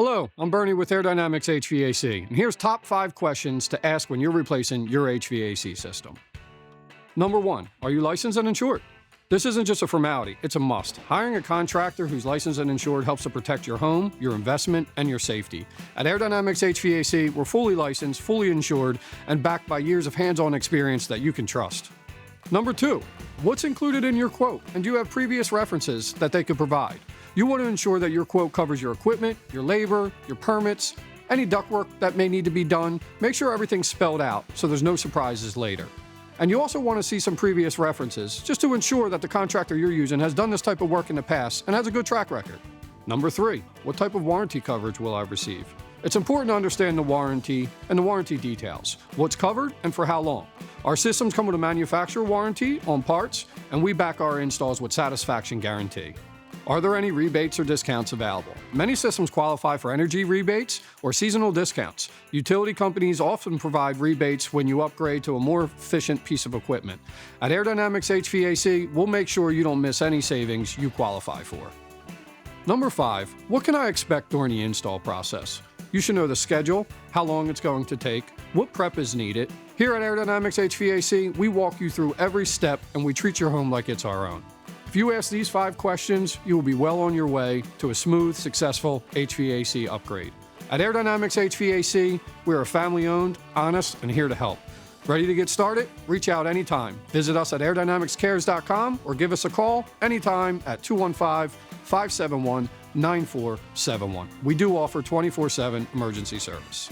Hello, I'm Bernie with Air Dynamics HVAC, and here's top 5 questions to ask when you're replacing your HVAC system. Number 1, are you licensed and insured? This isn't just a formality, it's a must. Hiring a contractor who's licensed and insured helps to protect your home, your investment, and your safety. At Air Dynamics HVAC, we're fully licensed, fully insured, and backed by years of hands-on experience that you can trust. Number 2, what's included in your quote, and do you have previous references that they could provide? You want to ensure that your quote covers your equipment, your labor, your permits, any ductwork that may need to be done. Make sure everything's spelled out so there's no surprises later. And you also want to see some previous references just to ensure that the contractor you're using has done this type of work in the past and has a good track record. Number 3, what type of warranty coverage will I receive? It's important to understand the warranty and the warranty details, what's covered and for how long. Our systems come with a manufacturer warranty on parts, and we back our installs with satisfaction guarantee. Are there any rebates or discounts available? Many systems qualify for energy rebates or seasonal discounts. Utility companies often provide rebates when you upgrade to a more efficient piece of equipment. At Air Dynamics HVAC, we'll make sure you don't miss any savings you qualify for. Number 5, what can I expect during the install process? You should know the schedule, how long it's going to take, what prep is needed. Here at Air Dynamics HVAC, we walk you through every step and we treat your home like it's our own. If you ask these 5 questions, you will be well on your way to a smooth, successful HVAC upgrade. At Air Dynamics HVAC, we are family-owned, honest, and here to help. Ready to get started? Reach out anytime. Visit us at airdynamicscares.com or give us a call anytime at 215-571-9471. We do offer 24/7 emergency service.